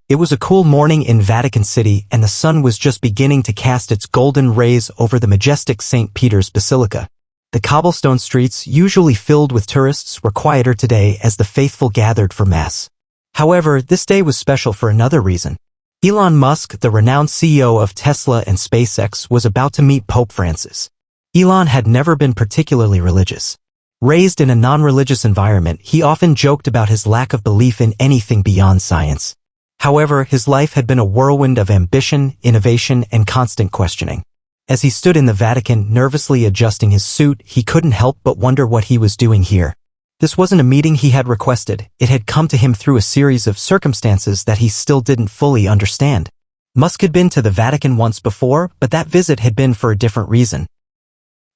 It was a cool morning in Vatican City, and the sun was just beginning to cast its golden rays over the majestic St. Peter's Basilica. The cobblestone streets, usually filled with tourists, were quieter today as the faithful gathered for Mass. However, this day was special for another reason. Elon Musk, the renowned CEO of Tesla and SpaceX, was about to meet Pope Francis. Elon had never been particularly religious. Raised in a non-religious environment, he often joked about his lack of belief in anything beyond science. However, his life had been a whirlwind of ambition, innovation, and constant questioning. As he stood in the Vatican, nervously adjusting his suit, he couldn't help but wonder what he was doing here. This wasn't a meeting he had requested. It had come to him through a series of circumstances that he still didn't fully understand. Musk had been to the Vatican once before, but that visit had been for a different reason.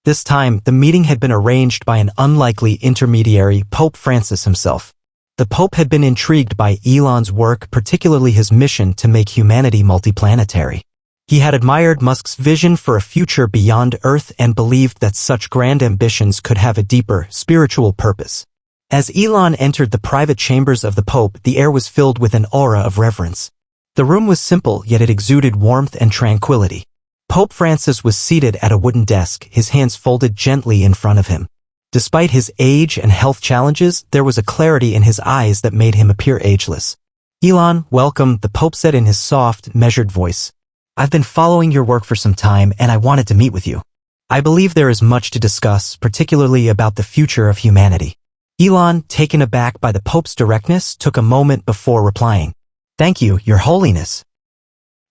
This time, the meeting had been arranged by an unlikely intermediary, Pope Francis himself. The Pope had been intrigued by Elon's work, particularly his mission to make humanity multiplanetary. He had admired Musk's vision for a future beyond Earth and believed that such grand ambitions could have a deeper, spiritual purpose. As Elon entered the private chambers of the Pope, the air was filled with an aura of reverence. The room was simple, yet it exuded warmth and tranquility. Pope Francis was seated at a wooden desk, his hands folded gently in front of him. Despite his age and health challenges, there was a clarity in his eyes that made him appear ageless. "Elon, welcome," the Pope said in his soft, measured voice. "I've been following your work for some time, and I wanted to meet with you. I believe there is much to discuss, particularly about the future of humanity." Elon, taken aback by the Pope's directness, took a moment before replying. "Thank you, Your Holiness.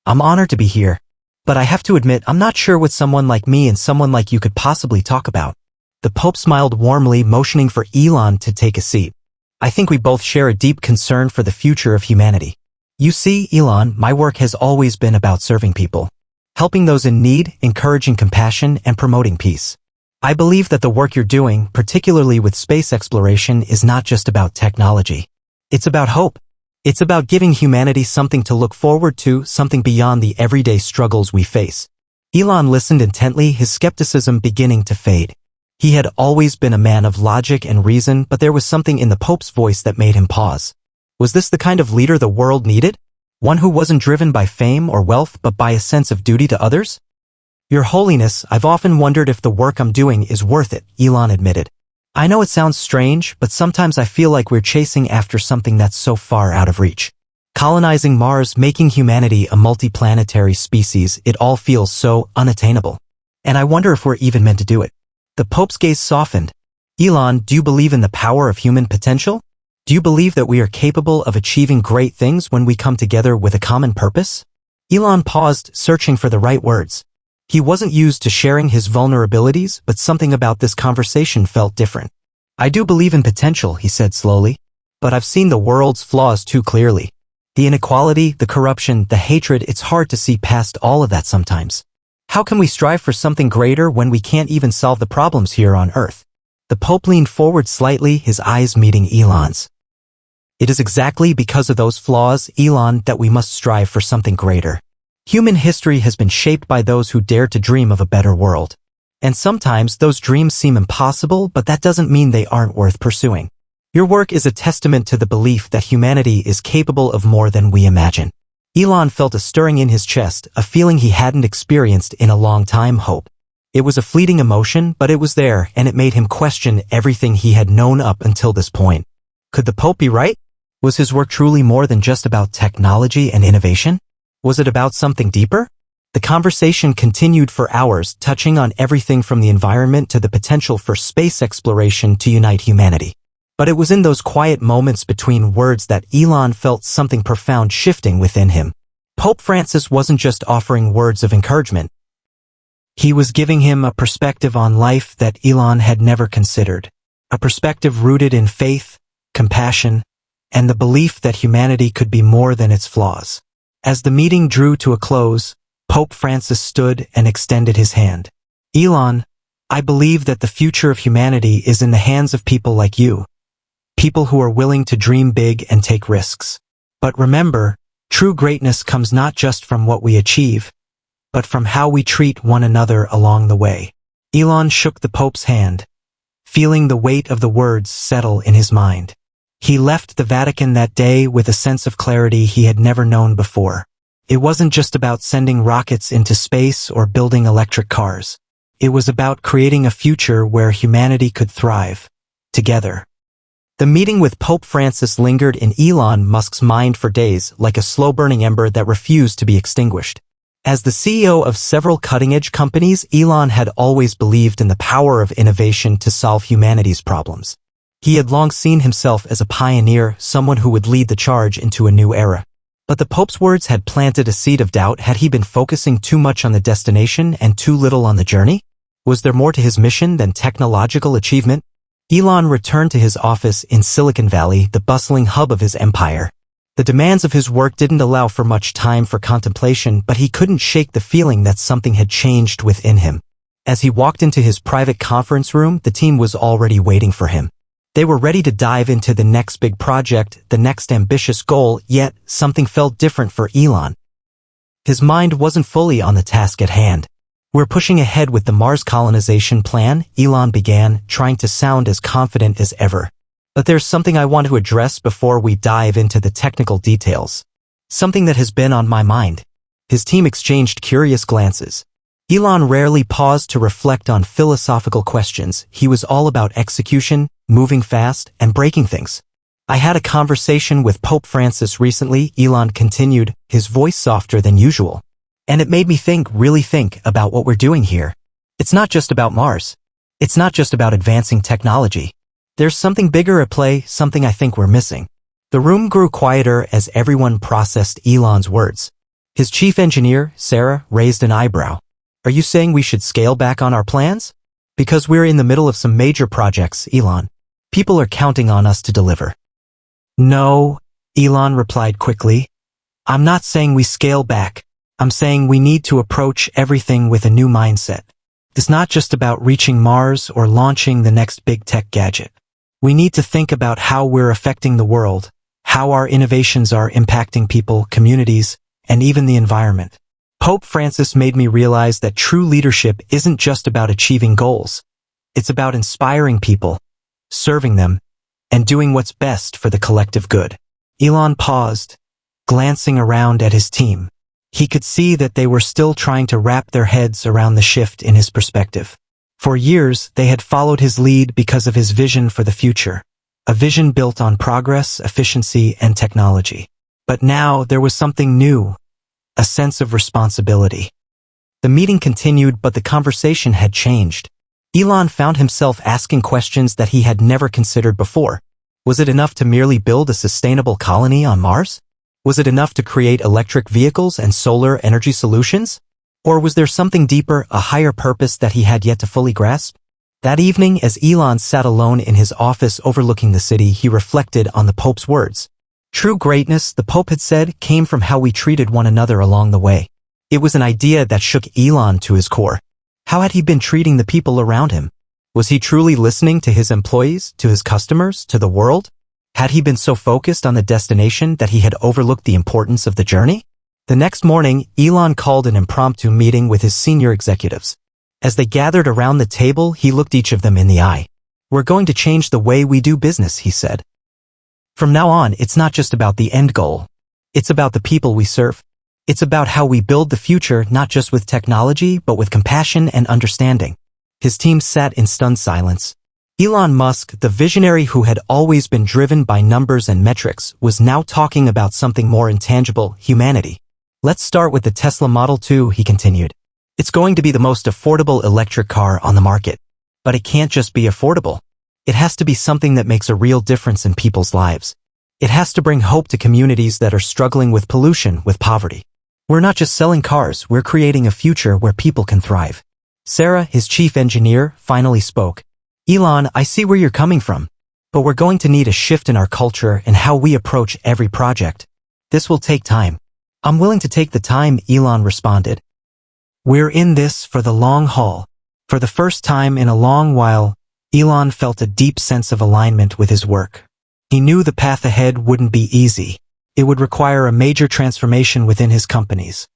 I'm honored to be here. But I have to admit, I'm not sure what someone like me and someone like you could possibly talk about." The Pope smiled warmly, motioning for Elon to take a seat. "I think we both share a deep concern for the future of humanity. You see, Elon, my work has always been about serving people, helping those in need, encouraging compassion, and promoting peace. I believe that the work you're doing, particularly with space exploration, is not just about technology. It's about hope. It's about giving humanity something to look forward to, something beyond the everyday struggles we face." Elon listened intently, his skepticism beginning to fade. He had always been a man of logic and reason, but there was something in the Pope's voice that made him pause. Was this the kind of leader the world needed? One who wasn't driven by fame or wealth, but by a sense of duty to others? "Your Holiness, I've often wondered if the work I'm doing is worth it," Elon admitted. "I know it sounds strange, but sometimes I feel like we're chasing after something that's so far out of reach. Colonizing Mars, making humanity a multiplanetary species, it all feels so unattainable. And I wonder if we're even meant to do it." The Pope's gaze softened. "Elon, do you believe in the power of human potential? Do you believe that we are capable of achieving great things when we come together with a common purpose?" Elon paused, searching for the right words. He wasn't used to sharing his vulnerabilities, but something about this conversation felt different. "I do believe in potential," he said slowly, "but I've seen the world's flaws too clearly. The inequality, the corruption, the hatred, it's hard to see past all of that sometimes. How can we strive for something greater when we can't even solve the problems here on Earth?" The Pope leaned forward slightly, his eyes meeting Elon's. "It is exactly because of those flaws, Elon, that we must strive for something greater. Human history has been shaped by those who dared to dream of a better world. And sometimes those dreams seem impossible, but that doesn't mean they aren't worth pursuing. Your work is a testament to the belief that humanity is capable of more than we imagine." Elon felt a stirring in his chest, a feeling he hadn't experienced in a long time. Hope. It was a fleeting emotion, but it was there, and it made him question everything he had known up until this point. Could the Pope be right? Was his work truly more than just about technology and innovation? Was it about something deeper? The conversation continued for hours, touching on everything from the environment to the potential for space exploration to unite humanity. But it was in those quiet moments between words that Elon felt something profound shifting within him. Pope Francis wasn't just offering words of encouragement. He was giving him a perspective on life that Elon had never considered. A perspective rooted in faith, compassion, and the belief that humanity could be more than its flaws. As the meeting drew to a close, Pope Francis stood and extended his hand. "Elon, I believe that the future of humanity is in the hands of people like you. People who are willing to dream big and take risks. But remember, true greatness comes not just from what we achieve, but from how we treat one another along the way." Elon shook the Pope's hand, feeling the weight of the words settle in his mind. He left the Vatican that day with a sense of clarity he had never known before. It wasn't just about sending rockets into space or building electric cars. It was about creating a future where humanity could thrive, together. The meeting with Pope Francis lingered in Elon Musk's mind for days, like a slow-burning ember that refused to be extinguished. As the CEO of several cutting-edge companies, Elon had always believed in the power of innovation to solve humanity's problems. He had long seen himself as a pioneer, someone who would lead the charge into a new era. But the Pope's words had planted a seed of doubt. Had he been focusing too much on the destination and too little on the journey? Was there more to his mission than technological achievement? Elon returned to his office in Silicon Valley, the bustling hub of his empire. The demands of his work didn't allow for much time for contemplation, but he couldn't shake the feeling that something had changed within him. As he walked into his private conference room, the team was already waiting for him. They were ready to dive into the next big project, the next ambitious goal, yet something felt different for Elon. His mind wasn't fully on the task at hand. "We're pushing ahead with the Mars colonization plan," Elon began, trying to sound as confident as ever. "But there's something I want to address before we dive into the technical details. Something that has been on my mind." His team exchanged curious glances. Elon rarely paused to reflect on philosophical questions. He was all about execution, moving fast, and breaking things. "I had a conversation with Pope Francis recently," Elon continued, his voice softer than usual. "And it made me really think about what we're doing here. It's not just about Mars. It's not just about advancing technology. There's something bigger at play, something I think we're missing." The room grew quieter as everyone processed Elon's words. His chief engineer, Sarah, raised an eyebrow. "Are you saying we should scale back on our plans? Because we're in the middle of some major projects, Elon. People are counting on us to deliver." "No," Elon replied quickly. "I'm not saying we scale back. I'm saying we need to approach everything with a new mindset. It's not just about reaching Mars or launching the next big tech gadget. We need to think about how we're affecting the world, how our innovations are impacting people, communities, and even the environment." Pope Francis made me realize that true leadership isn't just about achieving goals. It's about inspiring people, serving them, and doing what's best for the collective good. Elon paused, glancing around at his team. He could see that they were still trying to wrap their heads around the shift in his perspective. For years, they had followed his lead because of his vision for the future, a vision built on progress, efficiency, and technology. But now there was something new, a sense of responsibility. The meeting continued, but the conversation had changed. Elon found himself asking questions that he had never considered before. Was it enough to merely build a sustainable colony on Mars? Was it enough to create electric vehicles and solar energy solutions? Or was there something deeper, a higher purpose that he had yet to fully grasp? That evening, as Elon sat alone in his office overlooking the city, he reflected on the Pope's words. True greatness, the Pope had said, came from how we treated one another along the way. It was an idea that shook Elon to his core. How had he been treating the people around him? Was he truly listening to his employees, to his customers, to the world? Had he been so focused on the destination that he had overlooked the importance of the journey? The next morning, Elon called an impromptu meeting with his senior executives. As they gathered around the table, he looked each of them in the eye. "We're going to change the way we do business," he said. "From now on, it's not just about the end goal. It's about the people we serve. It's about how we build the future, not just with technology, but with compassion and understanding." His team sat in stunned silence. Elon Musk, the visionary who had always been driven by numbers and metrics, was now talking about something more intangible, humanity. "Let's start with the Tesla Model 2, he continued. "It's going to be the most affordable electric car on the market. But it can't just be affordable. It has to be something that makes a real difference in people's lives. It has to bring hope to communities that are struggling with pollution, with poverty. We're not just selling cars, we're creating a future where people can thrive." Sarah, his chief engineer, finally spoke. "Elon, I see where you're coming from. But we're going to need a shift in our culture and how we approach every project. This will take time." "I'm willing to take the time," Elon responded. "We're in this for the long haul." For the first time in a long while, Elon felt a deep sense of alignment with his work. He knew the path ahead wouldn't be easy. It would require a major transformation within his companies.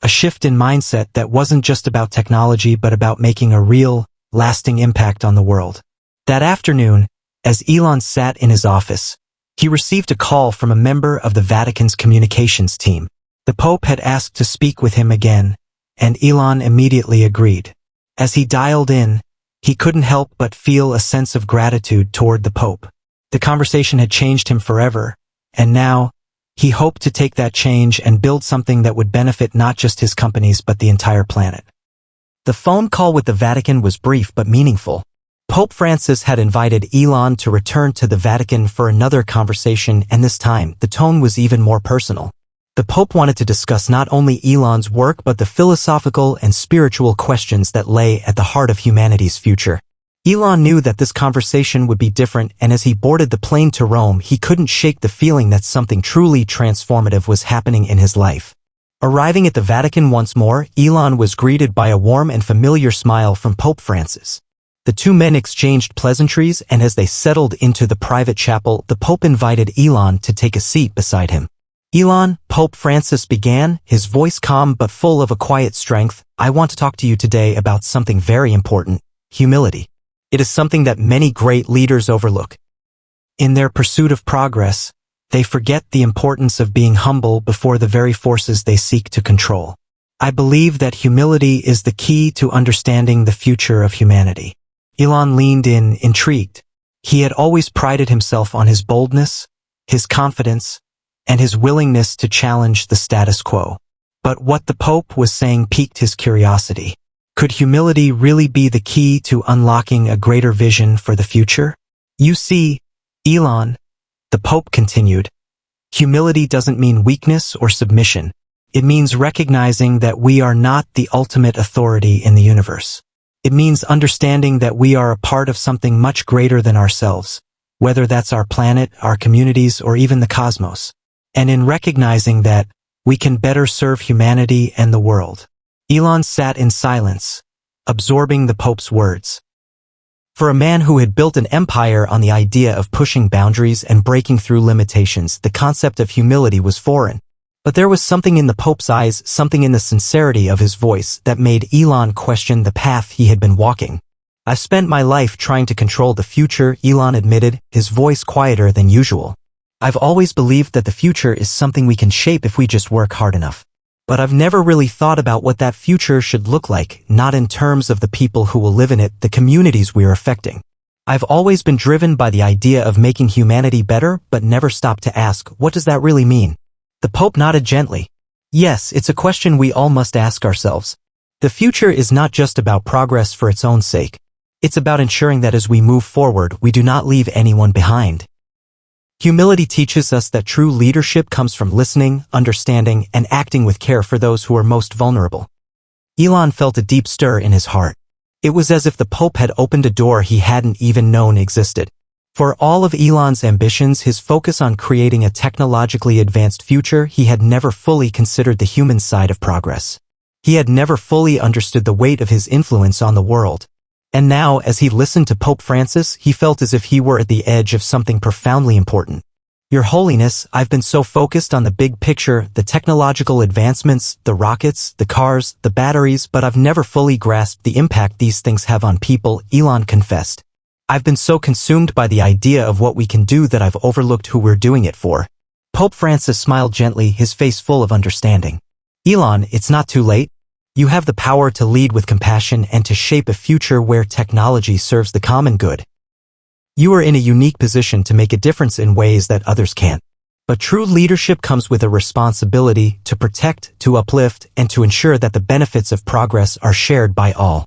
A shift in mindset that wasn't just about technology but about making a real, lasting impact on the world. That afternoon, as Elon sat in his office, He received a call from a member of the Vatican's communications team. The Pope had asked to speak with him again, and Elon immediately agreed. As he dialed in, he couldn't help but feel a sense of gratitude toward the Pope. The conversation had changed him forever, and now, he hoped to take that change and build something that would benefit not just his companies but the entire planet. The phone call with the Vatican was brief but meaningful. Pope Francis had invited Elon to return to the Vatican for another conversation, and this time, the tone was even more personal. The Pope wanted to discuss not only Elon's work but the philosophical and spiritual questions that lay at the heart of humanity's future. Elon knew that this conversation would be different, and as he boarded the plane to Rome, he couldn't shake the feeling that something truly transformative was happening in his life. Arriving at the Vatican once more, Elon was greeted by a warm and familiar smile from Pope Francis. The two men exchanged pleasantries, and as they settled into the private chapel, the Pope invited Elon to take a seat beside him. "Elon," Pope Francis began, his voice calm but full of a quiet strength, "I want to talk to you today about something very important: humility. It is something that many great leaders overlook. In their pursuit of progress, they forget the importance of being humble before the very forces they seek to control. I believe that humility is the key to understanding the future of humanity." Elon leaned in, intrigued. He had always prided himself on his boldness, his confidence, and his willingness to challenge the status quo. But what the Pope was saying piqued his curiosity. Could humility really be the key to unlocking a greater vision for the future? "You see, Elon," the Pope continued, "humility doesn't mean weakness or submission. It means recognizing that we are not the ultimate authority in the universe. It means understanding that we are a part of something much greater than ourselves, whether that's our planet, our communities, or even the cosmos. And in recognizing that, we can better serve humanity and the world." Elon sat in silence, absorbing the Pope's words. For a man who had built an empire on the idea of pushing boundaries and breaking through limitations, the concept of humility was foreign. But there was something in the Pope's eyes, something in the sincerity of his voice, that made Elon question the path he had been walking. "I've spent my life trying to control the future," Elon admitted, his voice quieter than usual. "I've always believed that the future is something we can shape if we just work hard enough. But I've never really thought about what that future should look like, not in terms of the people who will live in it, the communities we're affecting. I've always been driven by the idea of making humanity better, but never stopped to ask, what does that really mean?" The Pope nodded gently. "Yes, it's a question we all must ask ourselves. The future is not just about progress for its own sake. It's about ensuring that as we move forward, we do not leave anyone behind. Humility teaches us that true leadership comes from listening, understanding, and acting with care for those who are most vulnerable." Elon felt a deep stir in his heart. It was as if the Pope had opened a door he hadn't even known existed. For all of Elon's ambitions, his focus on creating a technologically advanced future, he had never fully considered the human side of progress. He had never fully understood the weight of his influence on the world. And now, as he listened to Pope Francis, he felt as if he were at the edge of something profoundly important. "Your Holiness, I've been so focused on the big picture, the technological advancements, the rockets, the cars, the batteries, but I've never fully grasped the impact these things have on people," Elon confessed. "I've been so consumed by the idea of what we can do that I've overlooked who we're doing it for." Pope Francis smiled gently, his face full of understanding. "Elon, it's not too late. You have the power to lead with compassion and to shape a future where technology serves the common good. You are in a unique position to make a difference in ways that others can't. But true leadership comes with a responsibility to protect, to uplift, and to ensure that the benefits of progress are shared by all."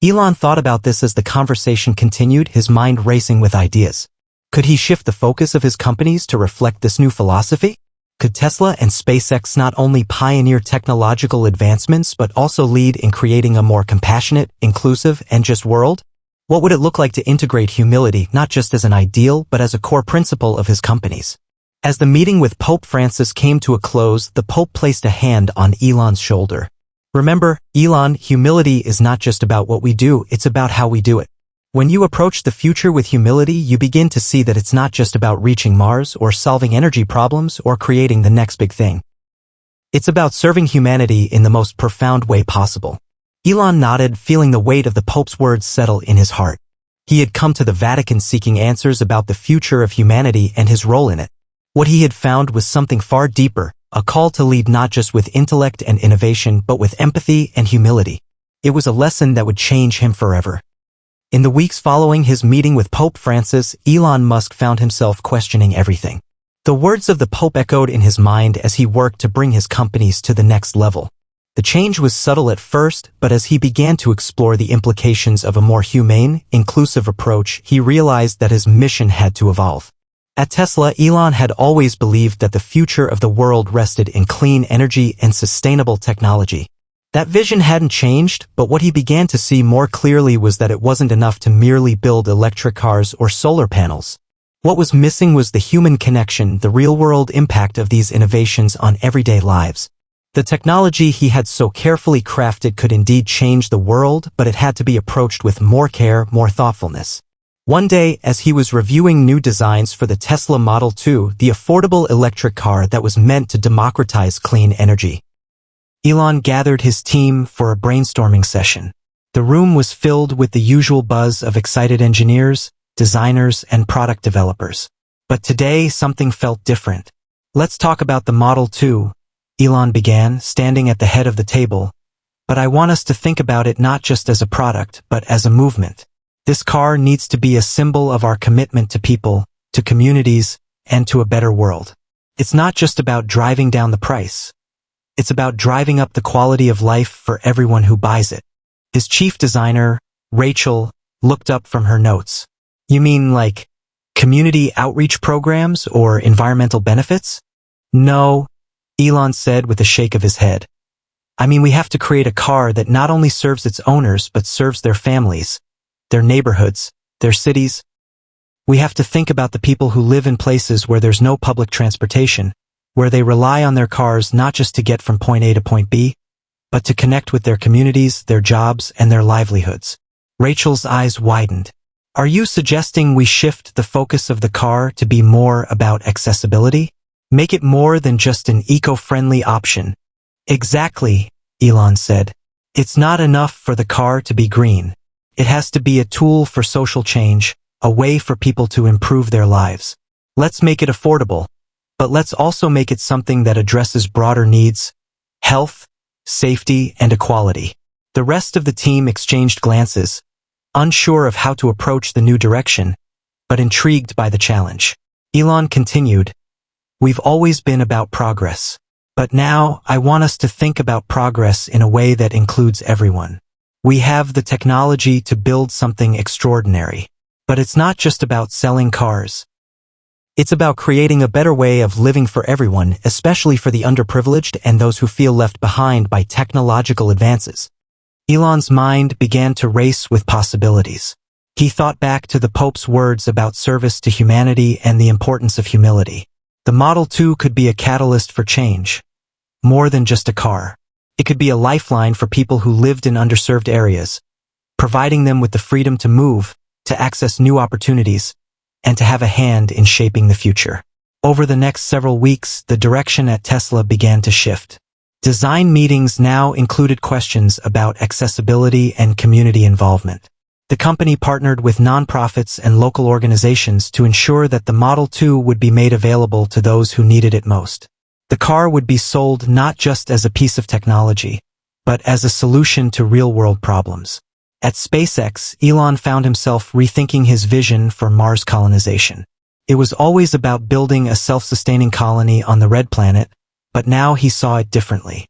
Elon thought about this as the conversation continued, his mind racing with ideas. Could he shift the focus of his companies to reflect this new philosophy? Could Tesla and SpaceX not only pioneer technological advancements but also lead in creating a more compassionate, inclusive, and just world? What would it look like to integrate humility not just as an ideal but as a core principle of his companies? As the meeting with Pope Francis came to a close, the Pope placed a hand on Elon's shoulder. "Remember, Elon, humility is not just about what we do, it's about how we do it. When you approach the future with humility, you begin to see that it's not just about reaching Mars or solving energy problems or creating the next big thing. It's about serving humanity in the most profound way possible." Elon nodded, feeling the weight of the Pope's words settle in his heart. He had come to the Vatican seeking answers about the future of humanity and his role in it. What he had found was something far deeper, a call to lead not just with intellect and innovation but with empathy and humility. It was a lesson that would change him forever. In the weeks following his meeting with Pope Francis, Elon Musk found himself questioning everything. The words of the Pope echoed in his mind as he worked to bring his companies to the next level. The change was subtle at first, but as he began to explore the implications of a more humane, inclusive approach, he realized that his mission had to evolve. At Tesla, Elon had always believed that the future of the world rested in clean energy and sustainable technology. That vision hadn't changed, but what he began to see more clearly was that it wasn't enough to merely build electric cars or solar panels. What was missing was the human connection, the real-world impact of these innovations on everyday lives. The technology he had so carefully crafted could indeed change the world, but it had to be approached with more care, more thoughtfulness. One day, as he was reviewing new designs for the Tesla Model 2, the affordable electric car that was meant to democratize clean energy, Elon gathered his team for a brainstorming session. The room was filled with the usual buzz of excited engineers, designers, and product developers. But today, something felt different. "Let's talk about the Model 2, Elon began, standing at the head of the table. "But I want us to think about it not just as a product, but as a movement. This car needs to be a symbol of our commitment to people, to communities, and to a better world. It's not just about driving down the price. It's about driving up the quality of life for everyone who buys it." His chief designer, Rachel, looked up from her notes. "You mean like community outreach programs or environmental benefits?" "No," Elon said with a shake of his head. "I mean, we have to create a car that not only serves its owners but serves their families, their neighborhoods, their cities. We have to think about the people who live in places where there's no public transportation, where they rely on their cars not just to get from point A to point B, but to connect with their communities, their jobs, and their livelihoods." Rachel's eyes widened. "Are you suggesting we shift the focus of the car to be more about accessibility? Make it more than just an eco-friendly option?" "Exactly," Elon said. "It's not enough for the car to be green. It has to be a tool for social change, a way for people to improve their lives. Let's make it affordable, but let's also make it something that addresses broader needs: health, safety, and equality." The rest of the team exchanged glances, unsure of how to approach the new direction, but intrigued by the challenge. Elon continued, "We've always been about progress. But now, I want us to think about progress in a way that includes everyone. We have the technology to build something extraordinary. But it's not just about selling cars. It's about creating a better way of living for everyone, especially for the underprivileged and those who feel left behind by technological advances." Elon's mind began to race with possibilities. He thought back to the Pope's words about service to humanity and the importance of humility. The Model 2 could be a catalyst for change. More than just a car. It could be a lifeline for people who lived in underserved areas, providing them with the freedom to move, to access new opportunities, and to have a hand in shaping the future. Over the next several weeks, the direction at Tesla began to shift. Design meetings now included questions about accessibility and community involvement. The company partnered with nonprofits and local organizations to ensure that the Model 2 would be made available to those who needed it most. The car would be sold not just as a piece of technology, but as a solution to real-world problems. At SpaceX, Elon found himself rethinking his vision for Mars colonization. It was always about building a self-sustaining colony on the red planet, but now he saw it differently.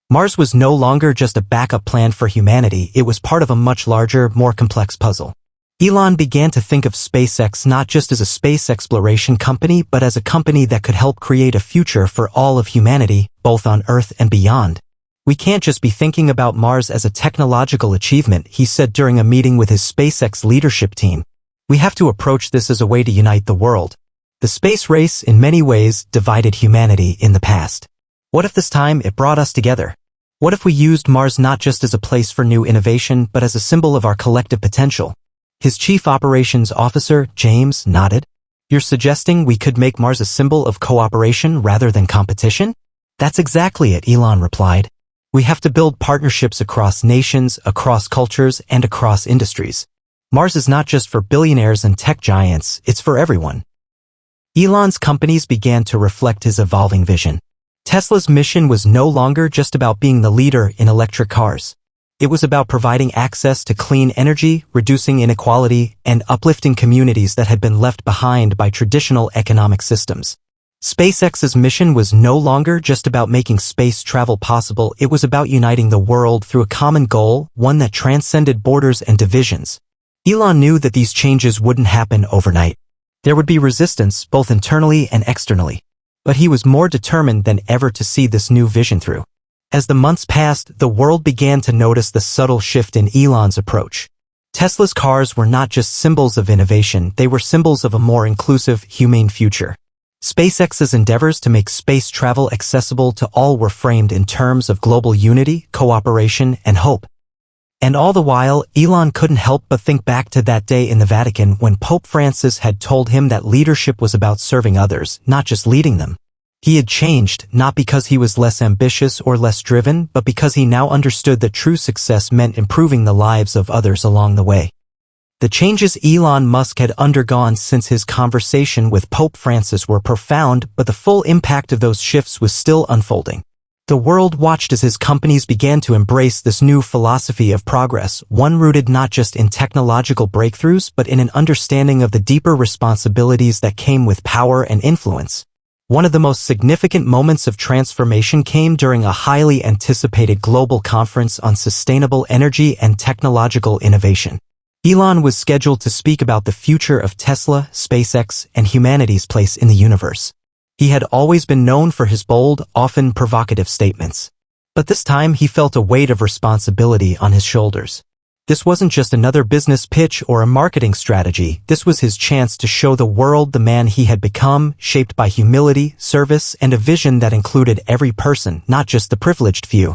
Mars was no longer just a backup plan for humanity, it was part of a much larger, more complex puzzle. Elon began to think of SpaceX not just as a space exploration company, but as a company that could help create a future for all of humanity, both on Earth and beyond. "We can't just be thinking about Mars as a technological achievement," he said during a meeting with his SpaceX leadership team. "We have to approach this as a way to unite the world. The space race, in many ways, divided humanity in the past. What if this time it brought us together? What if we used Mars not just as a place for new innovation, but as a symbol of our collective potential?" His chief operations officer, James, nodded. "You're suggesting we could make Mars a symbol of cooperation rather than competition?" "That's exactly it," Elon replied. "We have to build partnerships across nations, across cultures, and across industries. Mars is not just for billionaires and tech giants, it's for everyone." Elon's companies began to reflect his evolving vision. Tesla's mission was no longer just about being the leader in electric cars. It was about providing access to clean energy, reducing inequality, and uplifting communities that had been left behind by traditional economic systems. SpaceX's mission was no longer just about making space travel possible, it was about uniting the world through a common goal, one that transcended borders and divisions. Elon knew that these changes wouldn't happen overnight. There would be resistance, both internally and externally. But he was more determined than ever to see this new vision through. As the months passed, the world began to notice the subtle shift in Elon's approach. Tesla's cars were not just symbols of innovation, they were symbols of a more inclusive, humane future. SpaceX's endeavors to make space travel accessible to all were framed in terms of global unity, cooperation, and hope. And all the while, Elon couldn't help but think back to that day in the Vatican when Pope Francis had told him that leadership was about serving others, not just leading them. He had changed, not because he was less ambitious or less driven, but because he now understood that true success meant improving the lives of others along the way. The changes Elon Musk had undergone since his conversation with Pope Francis were profound, but the full impact of those shifts was still unfolding. The world watched as his companies began to embrace this new philosophy of progress, one rooted not just in technological breakthroughs but in an understanding of the deeper responsibilities that came with power and influence. One of the most significant moments of transformation came during a highly anticipated global conference on sustainable energy and technological innovation. Elon was scheduled to speak about the future of Tesla, SpaceX, and humanity's place in the universe. He had always been known for his bold, often provocative statements. But this time he felt a weight of responsibility on his shoulders. This wasn't just another business pitch or a marketing strategy, this was his chance to show the world the man he had become, shaped by humility, service, and a vision that included every person, not just the privileged few.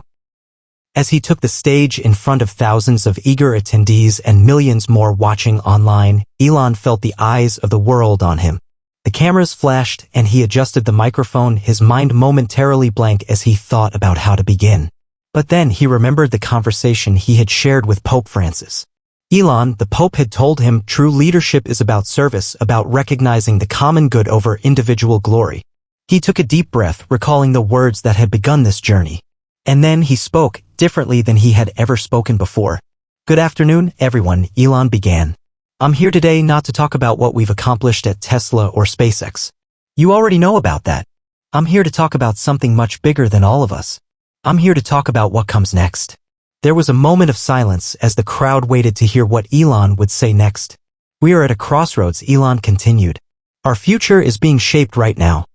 As he took the stage in front of thousands of eager attendees and millions more watching online, Elon felt the eyes of the world on him. The cameras flashed and he adjusted the microphone, his mind momentarily blank as he thought about how to begin. But then he remembered the conversation he had shared with Pope Francis. Elon, the Pope, had told him true leadership is about service, about recognizing the common good over individual glory. He took a deep breath, recalling the words that had begun this journey. And then he spoke, differently than he had ever spoken before. "Good afternoon, everyone," Elon began. "I'm here today not to talk about what we've accomplished at Tesla or SpaceX. You already know about that. I'm here to talk about something much bigger than all of us. I'm here to talk about what comes next." There was a moment of silence as the crowd waited to hear what Elon would say next. "We are at a crossroads," Elon continued. "Our future is being shaped right now.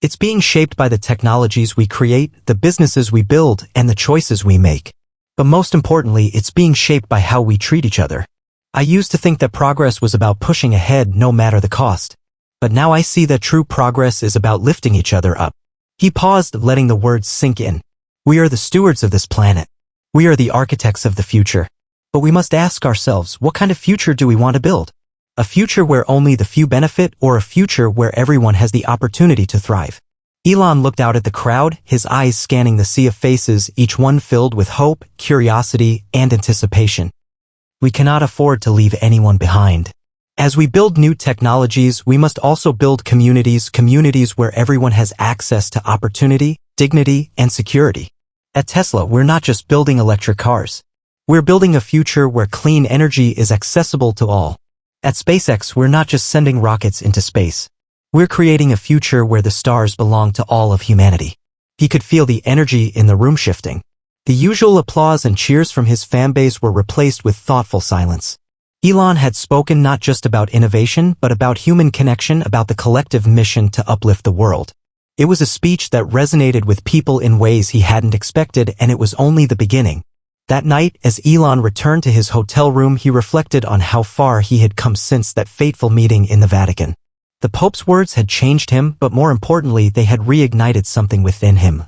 It's being shaped by the technologies we create, the businesses we build, and the choices we make. But most importantly, it's being shaped by how we treat each other. I used to think that progress was about pushing ahead no matter the cost. But now I see that true progress is about lifting each other up." He paused, letting the words sink in. "We are the stewards of this planet. We are the architects of the future. But we must ask ourselves, what kind of future do we want to build? A future where only the few benefit, or a future where everyone has the opportunity to thrive?" Elon looked out at the crowd, his eyes scanning the sea of faces, each one filled with hope, curiosity, and anticipation. "We cannot afford to leave anyone behind. As we build new technologies, we must also build communities where everyone has access to opportunity, dignity, and security. At Tesla, we're not just building electric cars. We're building a future where clean energy is accessible to all. At SpaceX, we're not just sending rockets into space. We're creating a future where the stars belong to all of humanity." He could feel the energy in the room shifting. The usual applause and cheers from his fanbase were replaced with thoughtful silence. Elon had spoken not just about innovation, but about human connection, about the collective mission to uplift the world. It was a speech that resonated with people in ways he hadn't expected, and it was only the beginning. That night, as Elon returned to his hotel room, he reflected on how far he had come since that fateful meeting in the Vatican. The Pope's words had changed him, but more importantly, they had reignited something within him.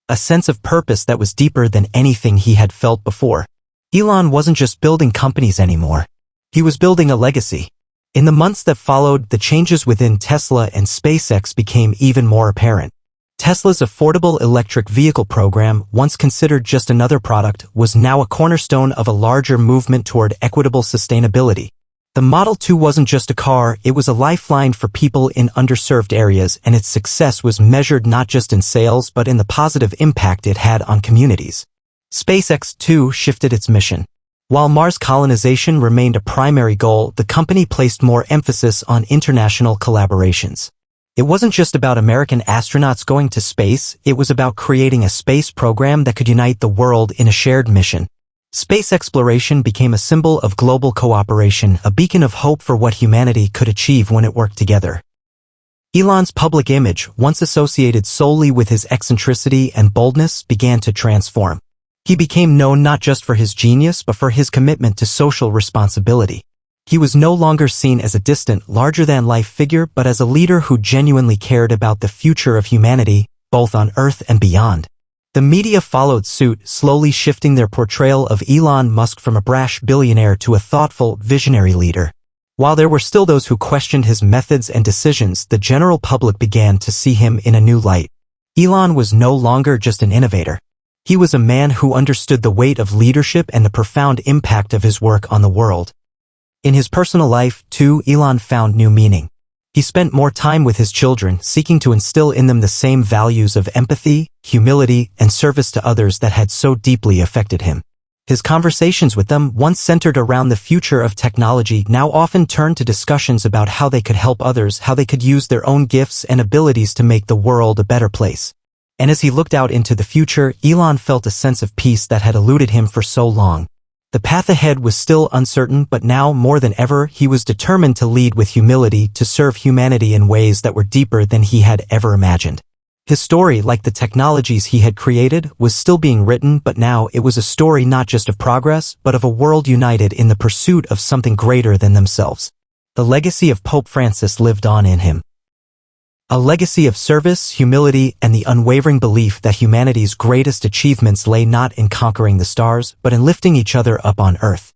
A sense of purpose that was deeper than anything he had felt before. Elon wasn't just building companies anymore. He was building a legacy. In the months that followed, the changes within Tesla and SpaceX became even more apparent. Tesla's affordable electric vehicle program, once considered just another product, was now a cornerstone of a larger movement toward equitable sustainability. The Model 2 wasn't just a car, it was a lifeline for people in underserved areas, and its success was measured not just in sales but in the positive impact it had on communities. SpaceX, too, shifted its mission. While Mars colonization remained a primary goal, the company placed more emphasis on international collaborations. It wasn't just about American astronauts going to space, it was about creating a space program that could unite the world in a shared mission. Space exploration became a symbol of global cooperation, a beacon of hope for what humanity could achieve when it worked together. Elon's public image, once associated solely with his eccentricity and boldness, began to transform. He became known not just for his genius but for his commitment to social responsibility. He was no longer seen as a distant, larger-than-life figure but as a leader who genuinely cared about the future of humanity, both on Earth and beyond. The media followed suit, slowly shifting their portrayal of Elon Musk from a brash billionaire to a thoughtful, visionary leader. While there were still those who questioned his methods and decisions, the general public began to see him in a new light. Elon was no longer just an innovator. He was a man who understood the weight of leadership and the profound impact of his work on the world. In his personal life, too, Elon found new meaning. He spent more time with his children, seeking to instill in them the same values of empathy, humility, and service to others that had so deeply affected him. His conversations with them, once centered around the future of technology, now often turned to discussions about how they could help others, how they could use their own gifts and abilities to make the world a better place. And as he looked out into the future, Elon felt a sense of peace that had eluded him for so long. The path ahead was still uncertain, but now, more than ever, he was determined to lead with humility, to serve humanity in ways that were deeper than he had ever imagined. His story, like the technologies he had created, was still being written, but now it was a story not just of progress, but of a world united in the pursuit of something greater than themselves. The legacy of Pope Francis lived on in him. A legacy of service, humility, and the unwavering belief that humanity's greatest achievements lay not in conquering the stars, but in lifting each other up on Earth.